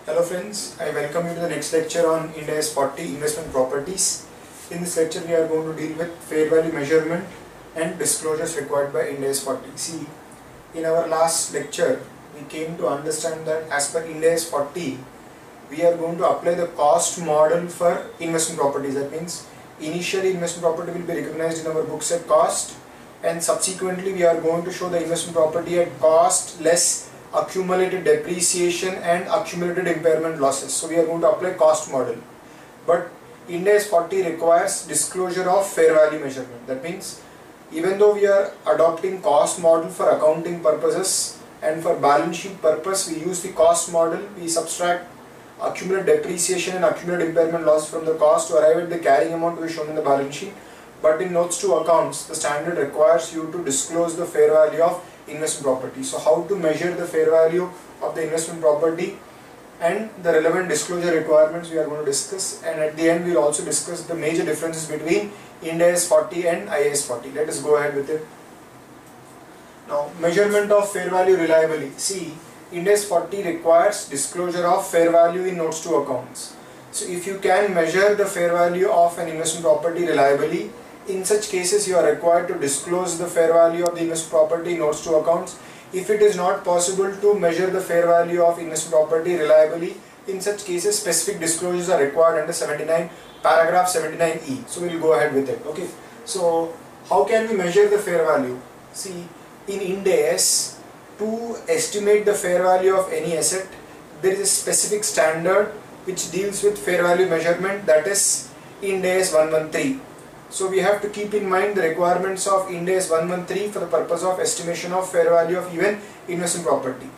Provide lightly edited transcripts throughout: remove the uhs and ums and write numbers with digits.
Hello friends, I welcome you to the next lecture on Ind AS 40 investment properties. In this lecture we are going to deal with fair value measurement and disclosures required by Ind AS 40. See, in our last lecture we came to understand that as per Ind AS 40 we are going to apply the cost model for investment properties. That means initially investment property will be recognized in our books at cost, and subsequently we are going to show the investment property at cost less accumulated depreciation and accumulated impairment losses. So we are going to apply cost model. But Ind AS 40 requires disclosure of fair value measurement. That means even though we are adopting cost model for accounting purposes and for balance sheet purpose, we use the cost model, we subtract accumulated depreciation and accumulated impairment loss from the cost to arrive at the carrying amount to be shown in the balance sheet. But in notes to accounts, the standard requires you to disclose the fair value of investment property. So how to measure the fair value of the investment property and the relevant disclosure requirements we are going to discuss, and at the end we will also discuss the major differences between Ind AS 40 and IAS 40. Let us go ahead with it. Now, measurement of fair value reliably. See, Ind AS 40 requires disclosure of fair value in notes to accounts. So if you can measure the fair value of an investment property reliably, in such cases you are required to disclose the fair value of the investment property in notes to accounts. If it is not possible to measure the fair value of investment property reliably, in such cases specific disclosures are required under 79 paragraph 79E. So we will go ahead with it. Okay. So how can we measure the fair value? See, in Ind AS, to estimate the fair value of any asset, there is a specific standard which deals with fair value measurement, that is Ind AS 113. So we have to keep in mind the requirements of Ind AS 113 for the purpose of estimation of fair value of even investment property.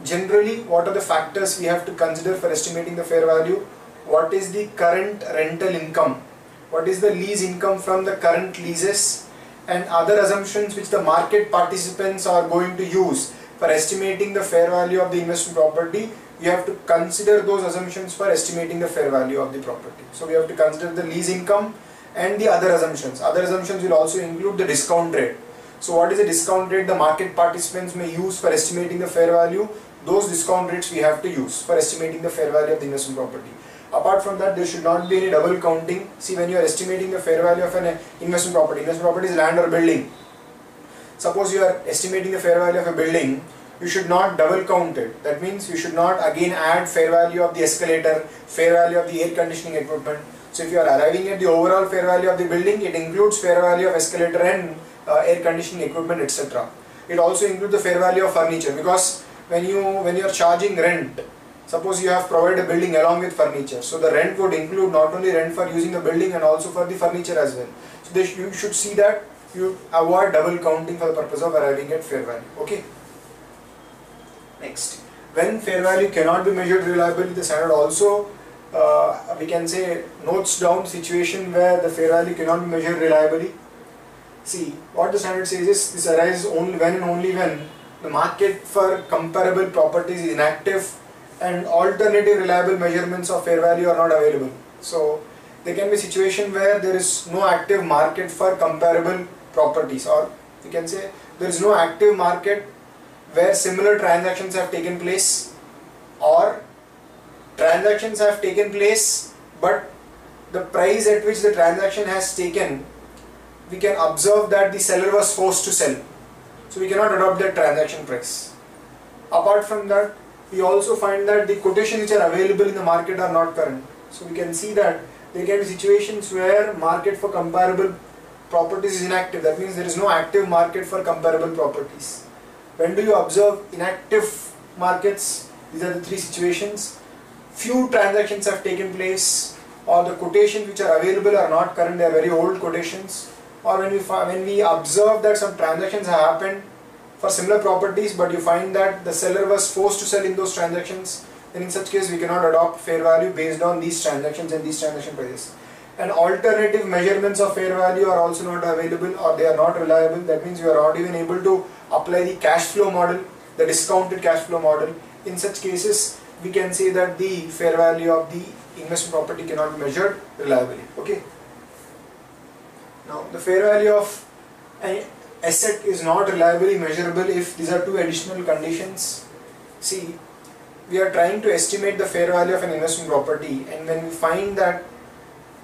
Generally, what are the factors we have to consider for estimating the fair value? What is the current rental income? What is the lease income from the current leases? And other assumptions which the market participants are going to use for estimating the fair value of the investment property. We have to consider those assumptions for estimating the fair value of the property. So we have to consider the lease income and the other assumptions. Other assumptions will also include the discount rate. So what is the discount rate the market participants may use for estimating the fair value? Those discount rates we have to use for estimating the fair value of the investment property. Apart from that, there should not be any double counting. See, when you are estimating the fair value of an investment property is land or building. Suppose you are estimating the fair value of a building, you should not double count it. That means you should not again add fair value of the escalator, fair value of the air conditioning equipment. So if you are arriving at the overall fair value of the building, it includes fair value of escalator and air conditioning equipment, etc. It also includes the fair value of furniture, because when you are charging rent, suppose you have provided a building along with furniture, so the rent would include not only rent for using the building and also for the furniture as well. So you should see that you avoid double counting for the purpose of arriving at fair value. Okay. Next, when fair value cannot be measured reliably, the standard also we can say notes down situation where the fair value cannot be measured reliably. See, what the standard says is this arises only when and only when the market for comparable properties is inactive and alternative reliable measurements of fair value are not available. So there can be a situation where there is no active market for comparable properties, or we can say there is no active market where similar transactions have taken place, or transactions have taken place but the price at which the transaction has taken, we can observe that the seller was forced to sell, so we cannot adopt that transaction price. Apart from that, we also find that the quotations which are available in the market are not current. So we can see that there can be situations where market for comparable properties is inactive. That means there is no active market for comparable properties. When do you observe inactive markets? These are the three situations. Few transactions have taken place, or the quotations which are available are not current, they are very old quotations, or when we observe that some transactions have happened for similar properties but you find that the seller was forced to sell in those transactions, then in such case we cannot adopt fair value based on these transactions and these transaction prices. And alternative measurements of fair value are also not available, or they are not reliable. That means you are not even able to apply the cash flow model, the discounted cash flow model. In such cases, we can say that the fair value of the investment property cannot be measured reliably. Okay. Now, the fair value of an asset is not reliably measurable if these are two additional conditions. See, we are trying to estimate the fair value of an investment property, and when we find that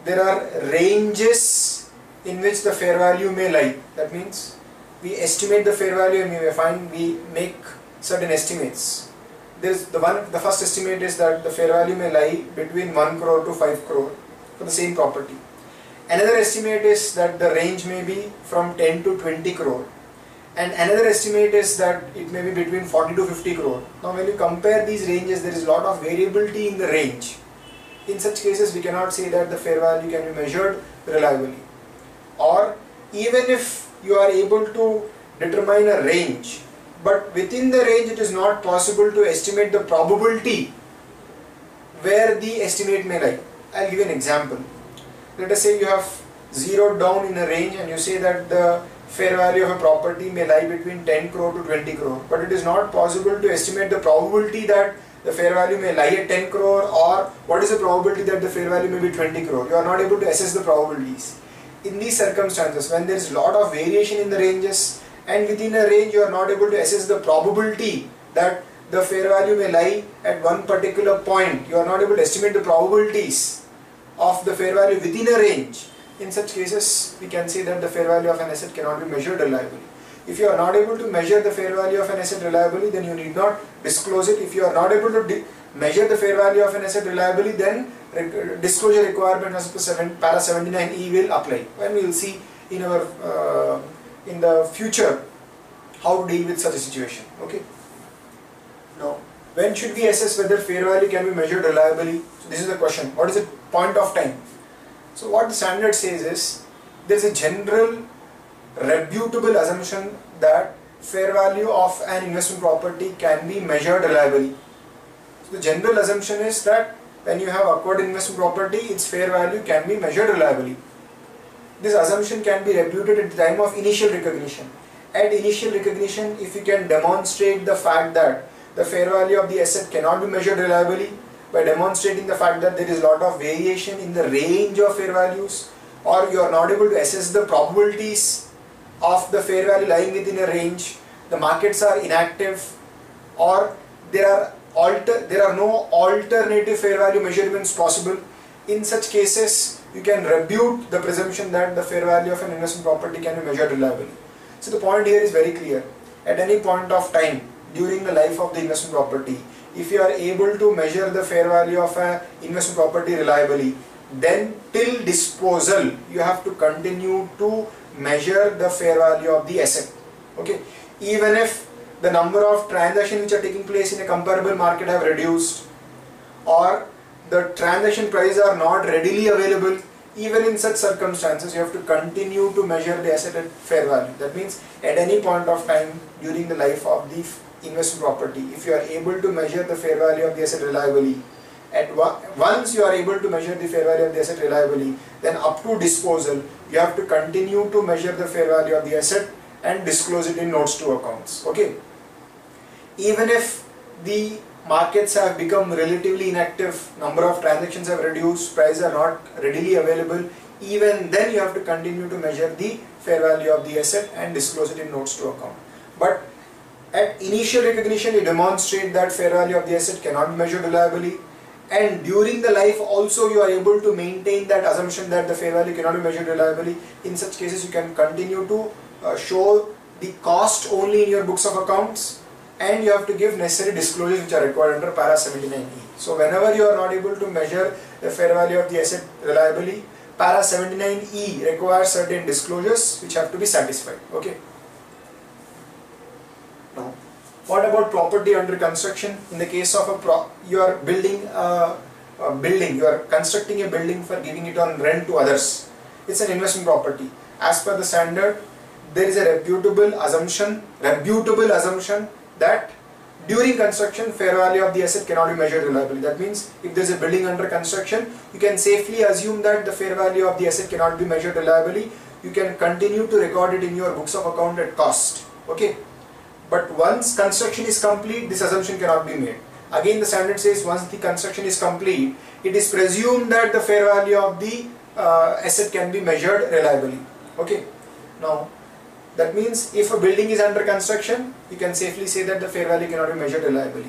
there are ranges in which the fair value may lie, that means we estimate the fair value and we make certain estimates. The first estimate is that the fair value may lie between 1 crore to 5 crore for the same property. Another estimate is that the range may be from 10 to 20 crore. And another estimate is that it may be between 40 to 50 crore. Now when you compare these ranges, there is a lot of variability in the range. In such cases, we cannot say that the fair value can be measured reliably. Or even if you are able to determine a range, but within the range it is not possible to estimate the probability where the estimate may lie. I'll give you an example. Let us say you have zeroed down in a range and you say that the fair value of a property may lie between 10 crore to 20 crore, but it is not possible to estimate the probability that the fair value may lie at 10 crore, or what is the probability that the fair value may be 20 crore. You are not able to assess the probabilities. In these circumstances, when there is a lot of variation in the ranges, and within a range you are not able to assess the probability that the fair value may lie at one particular point, you are not able to estimate the probabilities of the fair value within a range. In such cases, we can say that the fair value of an asset cannot be measured reliably. If you are not able to measure the fair value of an asset reliably, then you need not disclose it. If you are not able to measure the fair value of an asset reliably, then disclosure requirement as per para 79E will apply. And we will see in our in the future how to deal with such a situation. Okay. Now, when should we assess whether fair value can be measured reliably? So this is the question. What is the point of time? So what the standard says is, there is a general reputable assumption that fair value of an investment property can be measured reliably. So the general assumption is that when you have acquired investment property, its fair value can be measured reliably. This assumption can be reputed at the time of initial recognition. At initial recognition, if you can demonstrate the fact that the fair value of the asset cannot be measured reliably, by demonstrating the fact that there is a lot of variation in the range of fair values, or you are not able to assess the probabilities of the fair value lying within a range, the markets are inactive, or there are no alternative fair value measurements possible. In such cases, you can rebut the presumption that the fair value of an investment property can be measured reliably. So the point here is very clear. At any point of time during the life of the investment property, if you are able to measure the fair value of an investment property reliably, then till disposal you have to continue to measure the fair value of the asset. Okay, even if the number of transactions which are taking place in a comparable market have reduced, or the transaction prices are not readily available, even in such circumstances you have to continue to measure the asset at fair value. That means at any point of time during the life of the investment property, if you are able to measure the fair value of the asset reliably, once you are able to measure the fair value of the asset reliably, then up to disposal you have to continue to measure the fair value of the asset and disclose it in notes to accounts. Okay, even if the markets have become relatively inactive, number of transactions have reduced, prices are not readily available, even then you have to continue to measure the fair value of the asset and disclose it in notes to account. But at initial recognition, you demonstrate that fair value of the asset cannot be measured reliably, and during the life also you are able to maintain that assumption that the fair value cannot be measured reliably. In such cases, you can continue to show the cost only in your books of accounts, and you have to give necessary disclosures which are required under para 79E. So whenever you are not able to measure the fair value of the asset reliably, para 79E requires certain disclosures which have to be satisfied. Okay. Now, what about property under construction? In the case of you are building a building, you are constructing a building for giving it on rent to others. It's an investment property. As per the standard, there is a reputable assumption that during construction fair value of the asset cannot be measured reliably. That means if there is a building under construction, you can safely assume that the fair value of the asset cannot be measured reliably. You can continue to record it in your books of account at cost. Okay. But once construction is complete, this assumption cannot be made. Again, the standard says once the construction is complete, it is presumed that the fair value of the asset can be measured reliably. Okay. Now, that means if a building is under construction, you can safely say that the fair value cannot be measured reliably.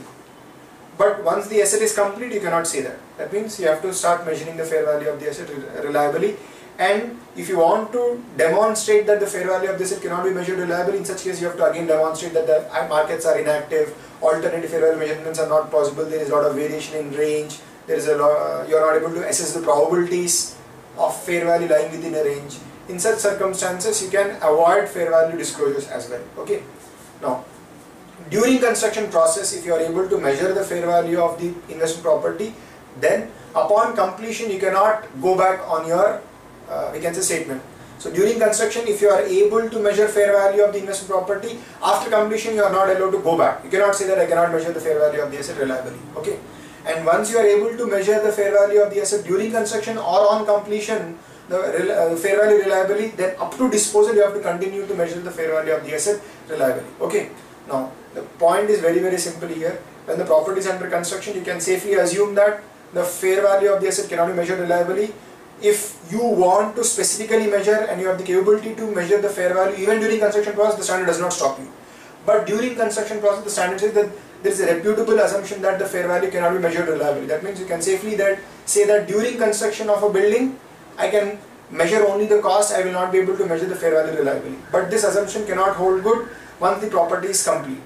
But once the asset is complete, you cannot say that. That means you have to start measuring the fair value of the asset reliably. And if you want to demonstrate that the fair value of the asset cannot be measured reliably, in such case you have to again demonstrate that the markets are inactive, alternative fair value measurements are not possible, there is a lot of variation in range, there is a lot, you are not able to assess the probabilities of fair value lying within a range. In such circumstances, you can avoid fair value disclosures as well. Okay. Now, during construction process, if you are able to measure the fair value of the investment property, then upon completion you cannot go back on your we can say statement. So during construction, if you are able to measure fair value of the investment property, after completion you are not allowed to go back. You cannot say that I cannot measure the fair value of the asset reliably. Okay. And once you are able to measure the fair value of the asset during construction or on completion, the fair value reliably, then up to disposal you have to continue to measure the fair value of the asset reliably. Okay. Now the point is very simple here. When the property is under construction, you can safely assume that the fair value of the asset cannot be measured reliably. If you want to specifically measure and you have the capability to measure the fair value even during construction process, the standard does not stop you. But during construction process, the standard says that there is a reputable assumption that the fair value cannot be measured reliably. That means you can safely say that during construction of a building, I can measure only the cost, I will not be able to measure the fair value reliably. But this assumption cannot hold good once the property is complete.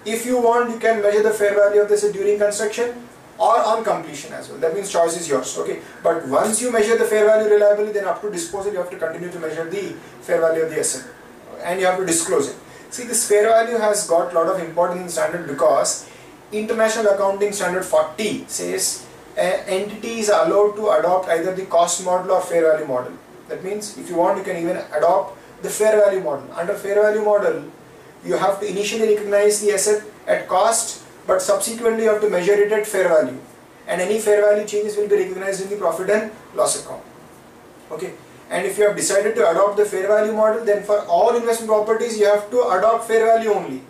If you want, you can measure the fair value of this during construction or on completion as well. That means choice is yours. Okay. But once you measure the fair value reliably, then up to disposal you have to continue to measure the fair value of the asset and you have to disclose it. See, this fair value has got a lot of importance in standard because International Accounting Standard 40 says an entity is allowed to adopt either the cost model or fair value model. That means if you want, you can even adopt the fair value model. Under fair value model, you have to initially recognize the asset at cost, but subsequently you have to measure it at fair value, and any fair value changes will be recognized in the profit and loss account. Okay. And if you have decided to adopt the fair value model, then for all investment properties you have to adopt fair value only.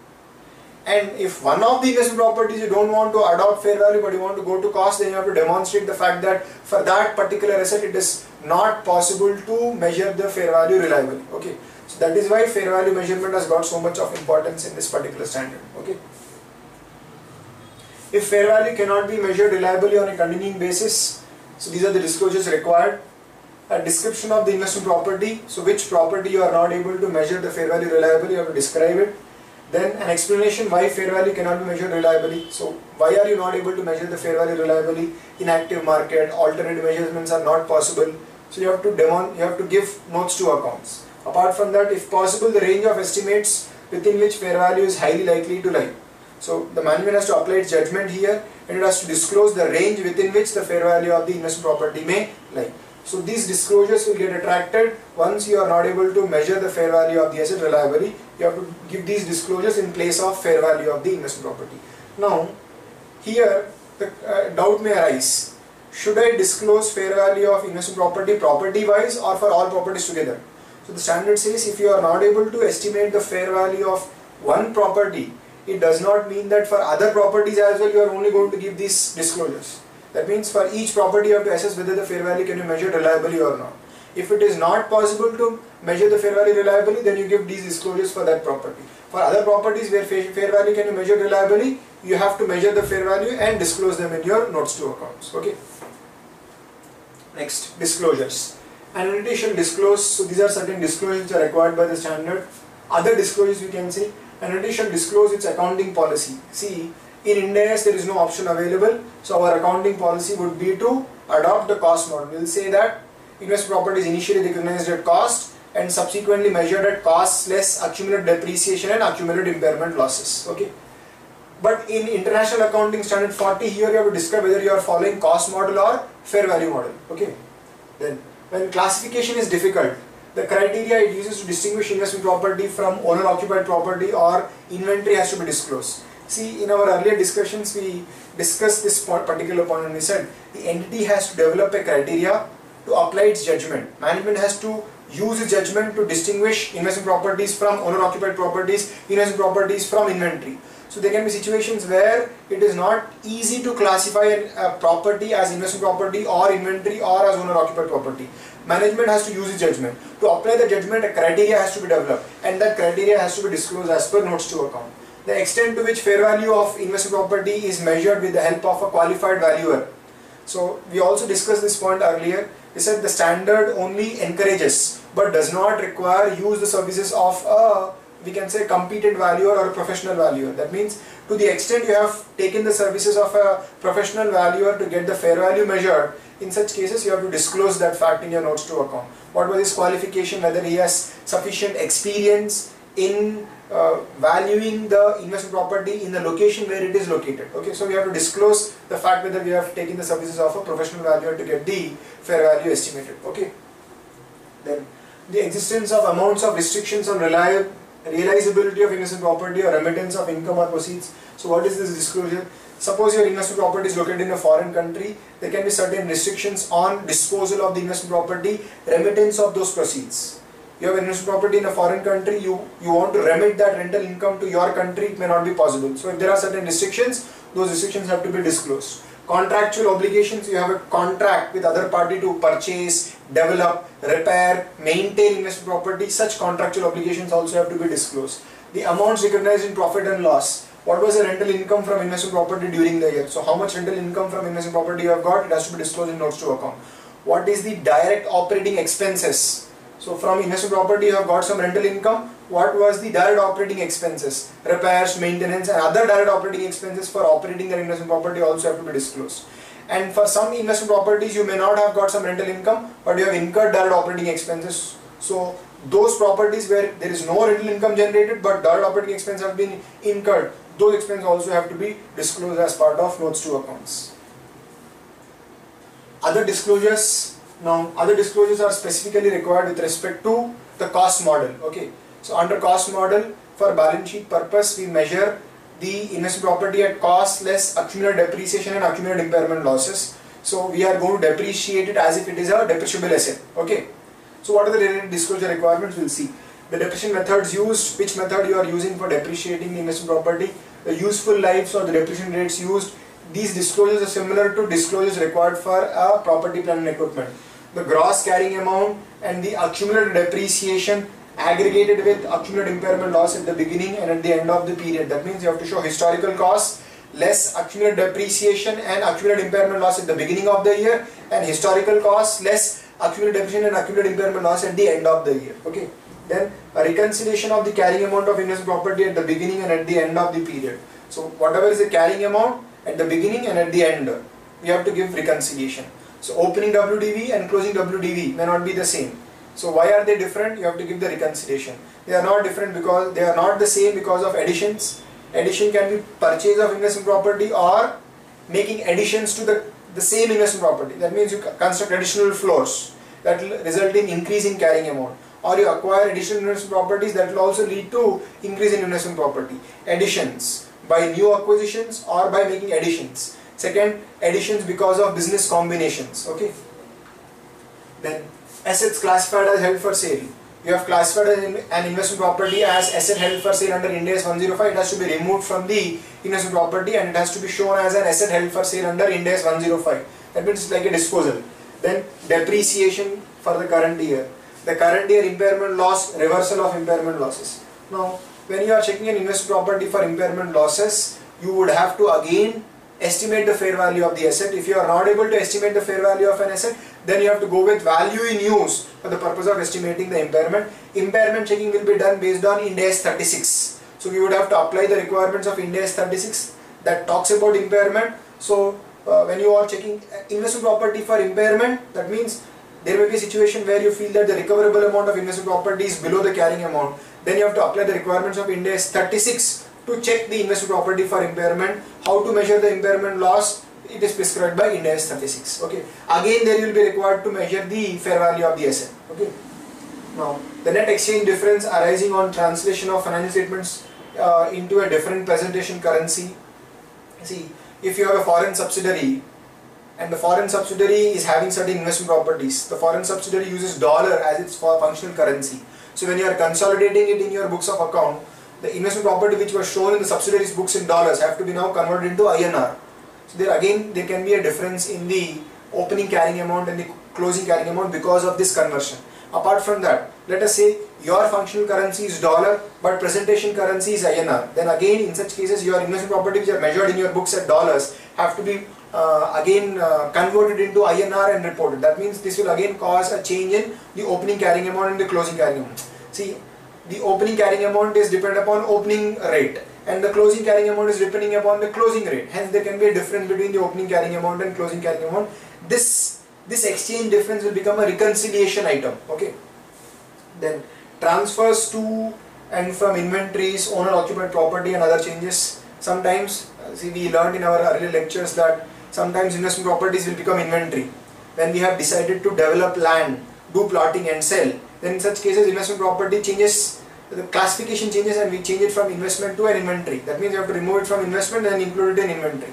And if one of the investment properties you don't want to adopt fair value but you want to go to cost, then you have to demonstrate the fact that for that particular asset it is not possible to measure the fair value reliably. Okay. So that is why fair value measurement has got so much of importance in this particular standard. Okay. If fair value cannot be measured reliably on a continuing basis, so these are the disclosures required. A description of the investment property, so which property you are not able to measure the fair value reliably, you have to describe it. Then an explanation why fair value cannot be measured reliably. So why are you not able to measure the fair value reliably? Inactive market, alternative measurements are not possible. So you have to give notes to accounts. Apart from that, if possible, the range of estimates within which fair value is highly likely to lie. So the management has to apply its judgment here and it has to disclose the range within which the fair value of the investment property may lie. So these disclosures will get attracted once you are not able to measure the fair value of the asset reliably. You have to give these disclosures in place of fair value of the investment property. Now, here the doubt may arise. Should I disclose fair value of investment property wise or for all properties together? So the standard says if you are not able to estimate the fair value of one property, it does not mean that for other properties as well you are only going to give these disclosures. That means for each property you have to assess whether the fair value can be measured reliably or not. If it is not possible to measure the fair value reliably, then you give these disclosures for that property. For other properties where fair value can be measured reliably, you have to measure the fair value and disclose them in your notes to accounts. Okay. Next, disclosures. An entity shall disclose, so these are certain disclosures which are required by the standard. Other disclosures we can say, an entity shall disclose its accounting policy. See, in Ind AS there is no option available, so our accounting policy would be to adopt the cost model. We will say that investment property is initially recognized at cost and subsequently measured at cost less accumulated depreciation and accumulated impairment losses. Okay. But in International Accounting Standard 40, here you have to describe whether you are following cost model or fair value model. Okay. Then when classification is difficult, the criteria it uses to distinguish investment property from owner occupied property or inventory has to be disclosed. See, in our earlier discussions we discussed this particular point and we said the entity has to develop a criteria to apply its judgment. Management has to use its judgment to distinguish investment properties from owner occupied properties, investment properties from inventory. So there can be situations where it is not easy to classify a property as investment property or inventory or as owner occupied property. Management has to use its judgment. To apply the judgment, a criteria has to be developed and that criteria has to be disclosed as per notes to account. The extent to which fair value of investment property is measured with the help of a qualified valuer. So we also discussed this point earlier. We said the standard only encourages but does not require use the services of a, we can say, competent valuer or a professional valuer. That means to the extent you have taken the services of a professional valuer to get the fair value measured, in such cases you have to disclose that fact in your notes to account. What was his qualification, whether he has sufficient experience in valuing the investment property in the location where it is located. Okay, so we have to disclose the fact whether we have taken the services of a professional valuer to get the fair value estimated. Okay. Then the existence of amounts of restrictions on realizability of investment property or remittance of income or proceeds. So what is this disclosure? Suppose your investment property is located in a foreign country, there can be certain restrictions on disposal of the investment property, remittance of those proceeds. You have investment property in a foreign country, you want to remit that rental income to your country, it may not be possible. So if there are certain restrictions, those restrictions have to be disclosed. Contractual obligations, you have a contract with other party to purchase, develop, repair, maintain investment property, such contractual obligations also have to be disclosed. The amounts recognized in profit and loss. What was the rental income from investment property during the year? So how much rental income from investment property you have got, it has to be disclosed in notes to account. What is the direct operating expenses? So from investment property you have got some rental income. What was the direct operating expenses? Repairs, maintenance and other direct operating expenses for operating the investment property also have to be disclosed. And for some investment properties you may not have got some rental income, but you have incurred direct operating expenses. So those properties where there is no rental income generated but direct operating expenses have been incurred, those expenses also have to be disclosed as part of notes to accounts. Other disclosures. Now other disclosures are specifically required with respect to the cost model. Okay. So under cost model, for balance sheet purpose, we measure the investment property at cost less accumulated depreciation and accumulated impairment losses. So we are going to depreciate it as if it is a depreciable asset. Okay. So what are the related disclosure requirements? We'll see. The depreciation methods used, which method you are using for depreciating the investment property, the useful lives or the depreciation rates used. These disclosures are similar to disclosures required for a property, plant and equipment. The gross carrying amount and the accumulated depreciation aggregated with accumulated impairment loss at the beginning and at the end of the period. That means you have to show historical costs less accumulated depreciation and accumulated impairment loss at the beginning of the year, and historical costs less accumulated depreciation and accumulated impairment loss at the end of the year. Okay. Then a reconciliation of the carrying amount of investment property at the beginning and at the end of the period. So whatever is the carrying amount at the beginning and at the end, we have to give reconciliation. So opening WDV and closing WDV may not be the same. So why are they different? You have to give the reconciliation. They are not different because they are not the same because of additions. Addition can be purchase of investment property or making additions to the same investment property. That means you construct additional floors that will result in increase in carrying amount, or you acquire additional investment properties that will also lead to increase in investment property. Additions by new acquisitions or by making additions. Second, additions because of business combinations. Okay. Then assets classified as held for sale. You have classified an investment property as asset held for sale under Ind AS 105. It has to be removed from the investment property and it has to be shown as an asset held for sale under Ind AS 105. That means it's like a disposal. Then depreciation for the current year. The current year impairment loss, reversal of impairment losses. Now, when you are checking an investment property for impairment losses, you would have to again estimate the fair value of the asset. If you are not able to estimate the fair value of an asset, then you have to go with value in use for the purpose of estimating the impairment. Impairment checking will be done based on Ind AS 36. So we would have to apply the requirements of Ind AS 36 that talks about impairment. So when you are checking investment property for impairment, that means there may be a situation where you feel that the recoverable amount of investment property is below the carrying amount. Then you have to apply the requirements of Ind AS 36 to check the investment property for impairment. How to measure the impairment loss? It is prescribed by Ind AS 36. Okay. Again, there you will be required to measure the fair value of the asset. Okay. Now, the net exchange difference arising on translation of financial statements into a different presentation currency. See, if you have a foreign subsidiary and the foreign subsidiary is having certain investment properties, the foreign subsidiary uses dollar as its functional currency. So when you are consolidating it in your books of account, the investment property which was shown in the subsidiary's books in dollars have to be now converted into INR. So there again there can be a difference in the opening carrying amount and the closing carrying amount because of this conversion. Apart from that, let us say your functional currency is dollar but presentation currency is INR, then again in such cases your investment property which are measured in your books at dollars have to be converted into INR and reported. That means this will again cause a change in the opening carrying amount and the closing carrying amount. See, the opening carrying amount is dependent upon opening rate and the closing carrying amount is depending upon the closing rate. Hence there can be a difference between the opening carrying amount and closing carrying amount. This exchange difference will become a reconciliation item. Okay. Then transfers to and from inventories, owner occupied property and other changes. Sometimes, see, we learned in our earlier lectures that sometimes investment properties will become inventory. When we have decided to develop land, do plotting and sell, then in such cases investment property changes, the classification changes and we change it from investment to an inventory. That means you have to remove it from investment and include it in inventory.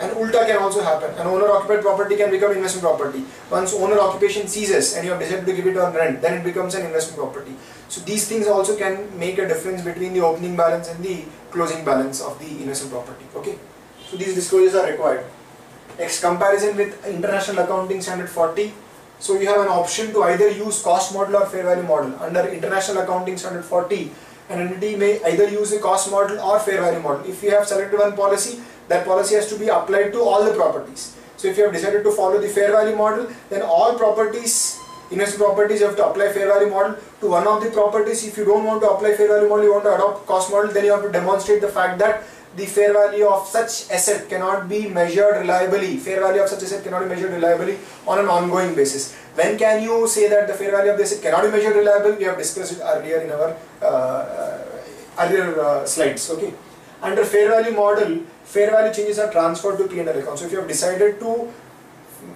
And ulta can also happen. An owner occupied property can become investment property. Once owner occupation ceases and you have decided to give it on rent, then it becomes an investment property. So these things also can make a difference between the opening balance and the closing balance of the investment property. Okay. So these disclosures are required. Next, comparison with International Accounting Standard 40. So you have an option to either use cost model or fair value model. Under International Accounting Standard 40, an entity may either use a cost model or fair value model. If you have selected one policy, that policy has to be applied to all the properties. So if you have decided to follow the fair value model, then all properties, investment properties, you have to apply fair value model. To one of the properties, if you don't want to apply fair value model, you want to adopt cost model, then you have to demonstrate the fact that the fair value of such asset cannot be measured reliably. Fair value of such asset cannot be measured reliably on an ongoing basis. When can you say that the fair value of the asset cannot be measured reliably? We have discussed it earlier in our earlier slides. Okay. Under fair value model, fair value changes are transferred to P&L account. So if you have decided to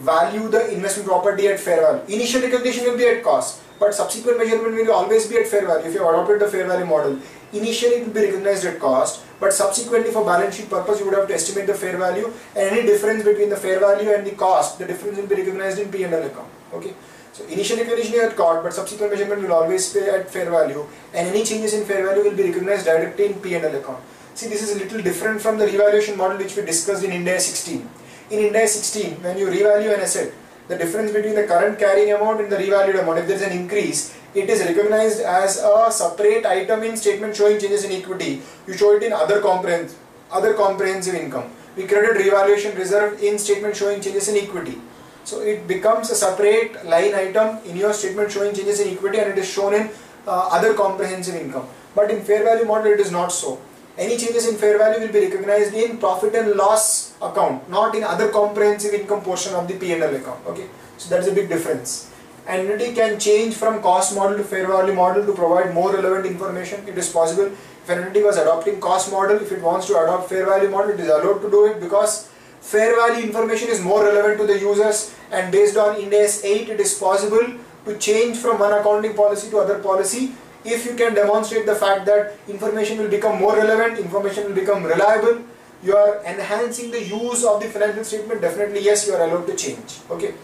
value the investment property at fair value, initial recognition will be at cost, but subsequent measurement will always be at fair value. If you have adopted the fair value model, initially it will be recognized at cost, but subsequently for balance sheet purpose you would have to estimate the fair value, and any difference between the fair value and the cost, the difference will be recognized in P&L account. Okay. So initial recognition is at cost, but subsequent measurement will always be at fair value, and any changes in fair value will be recognized directly in P&L account. See, this is a little different from the revaluation model which we discussed in Ind AS 16. In Ind AS 16, when you revalue an asset, the difference between the current carrying amount and the revalued amount, if there is an increase, it is recognized as a separate item in statement showing changes in equity. You show it in other comprehensive income. We credit revaluation reserve in statement showing changes in equity. So it becomes a separate line item in your statement showing changes in equity, and it is shown in other comprehensive income. But in fair value model it is not so. Any changes in fair value will be recognized in profit and loss account, not in other comprehensive income portion of the P&L account. Okay, so that is a big difference. An entity can change from cost model to fair value model to provide more relevant information. It is possible. If an entity was adopting cost model, if it wants to adopt fair value model, it is allowed to do it because fair value information is more relevant to the users, and based on Ind AS 8 it is possible to change from one accounting policy to other policy. If you can demonstrate the fact that information will become more relevant, information will become reliable, you are enhancing the use of the financial statement, definitely yes, you are allowed to change. Okay.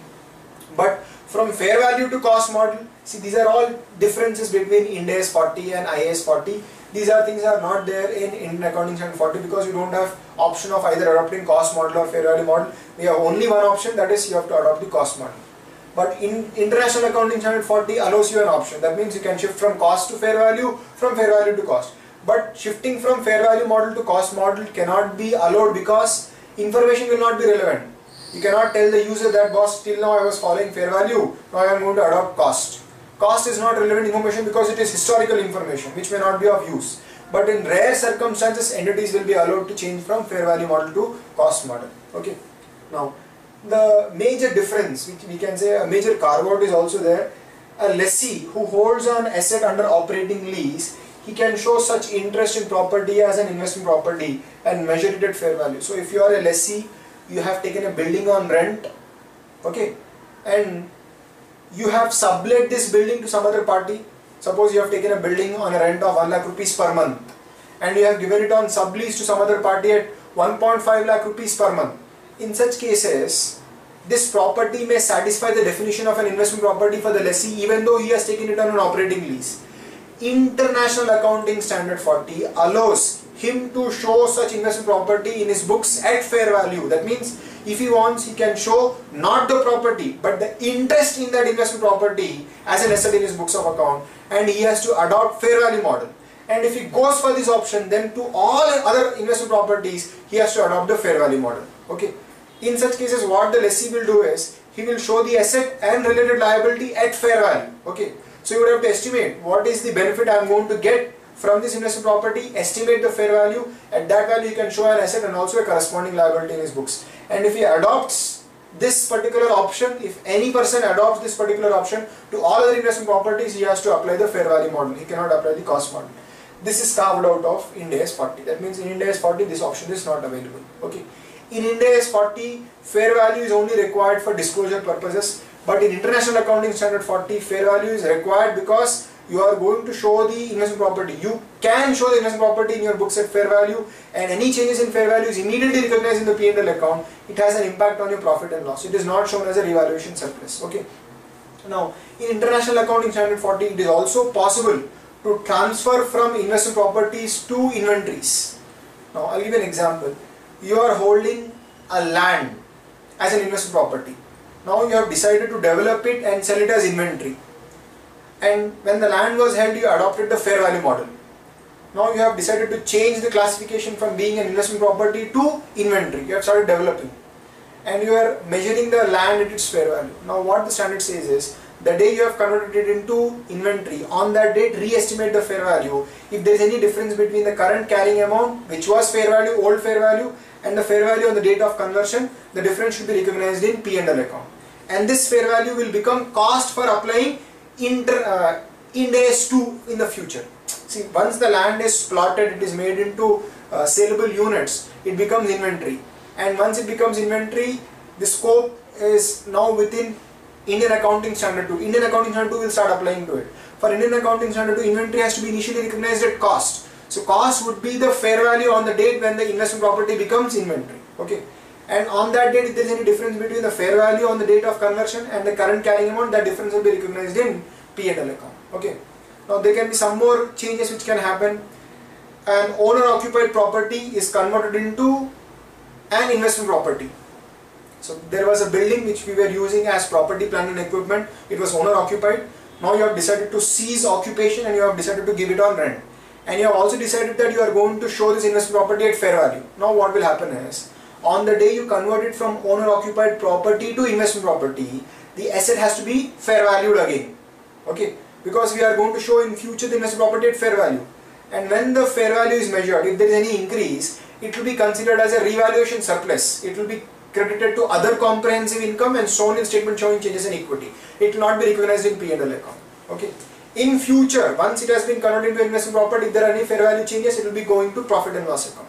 But from fair value to cost model, see, these are all differences between Ind AS 40 and IAS 40. These are things that are not there in Indian Accounting Standard 40 because you don't have option of either adopting cost model or fair value model. We have only one option, that is you have to adopt the cost model. But in International Accounting Standard 40 allows you an option. That means you can shift from cost to fair value, from fair value to cost. But shifting from fair value model to cost model cannot be allowed because information will not be relevant. You cannot tell the user that, boss, till now I was following fair value, now I am going to adopt cost. Cost is not relevant information because it is historical information which may not be of use. But in rare circumstances, entities will be allowed to change from fair value model to cost model. Okay. Now, the major difference, which we can say a major carve out, is also there. A lessee who holds an asset under operating lease, he can show such interest in property as an investment property and measure it at fair value. So if you are a lessee, you have taken a building on rent, okay, and you have sublet this building to some other party. Suppose you have taken a building on a rent of 1 lakh rupees per month and you have given it on sublease to some other party at 1.5 lakh rupees per month. In such cases, this property may satisfy the definition of an investment property for the lessee even though he has taken it on an operating lease. International Accounting Standard 40 allows him to show such investment property in his books at fair value. That means if he wants, he can show not the property but the interest in that investment property as an asset in his books of account, and he has to adopt fair value model. And if he goes for this option, then to all other investment properties, he has to adopt the fair value model. Okay. In such cases, what the lessee will do is, he will show the asset and related liability at fair value. Okay. So you would have to estimate what is the benefit I am going to get from this investment property, estimate the fair value. At that value, you can show an asset and also a corresponding liability in his books. And if he adopts this particular option, if any person adopts this particular option to all other investment properties, he has to apply the fair value model. He cannot apply the cost model. This is carved out of Ind AS 40. That means in Ind AS 40, this option is not available. Okay. In Ind AS 40, fair value is only required for disclosure purposes. But in International Accounting Standard 40, fair value is required because you are going to show the investment property. You can show the investment property in your books at fair value, and any changes in fair value is immediately recognized in the P&L account. It has an impact on your profit and loss. It is not shown as a revaluation surplus. Okay. Now, in International Accounting Standard 40, it is also possible to transfer from investment properties to inventories. Now, I'll give you an example. You are holding a land as an investment property. Now, you have decided to develop it and sell it as inventory. And when the land was held, you adopted the fair value model. Now you have decided to change the classification from being an investment property to inventory. You have started developing. And you are measuring the land at its fair value. Now what the standard says is, the day you have converted it into inventory, on that date re-estimate the fair value. If there is any difference between the current carrying amount, which was fair value, old fair value, and the fair value on the date of conversion, the difference should be recognized in P&L account. And this fair value will become cost for applying Ind AS 2 in the future. See, once the land is plotted, it is made into saleable units, it becomes inventory. And once it becomes inventory, the scope is now within Indian Accounting Standard 2. Indian Accounting Standard 2 will start applying to it. For Indian Accounting Standard 2, inventory has to be initially recognized at cost. So cost would be the fair value on the date when the investment property becomes inventory. Okay. And on that date, if there is any difference between the fair value on the date of conversion and the current carrying amount, that difference will be recognized in P&L account. Okay. Now there can be some more changes which can happen. An owner-occupied property is converted into an investment property. So there was a building which we were using as property, plant and equipment. It was owner-occupied. Now you have decided to cease occupation and you have decided to give it on rent. And you have also decided that you are going to show this investment property at fair value. Now what will happen is, on the day you convert it from owner-occupied property to investment property, the asset has to be fair valued again. Okay, because we are going to show in future the investment property at fair value. And when the fair value is measured, if there is any increase, it will be considered as a revaluation surplus. It will be credited to other comprehensive income and shown in statement showing changes in equity. It will not be recognized in P&L account. Okay. In future, once it has been converted into investment property, if there are any fair value changes, it will be going to profit and loss account.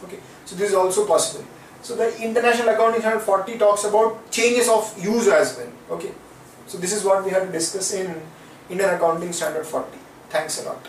Okay. So this is also possible. So the International Accounting Standard 40 talks about changes of use as well. Okay. So this is what we have to discuss in Indian Accounting Standard 40. Thanks a lot.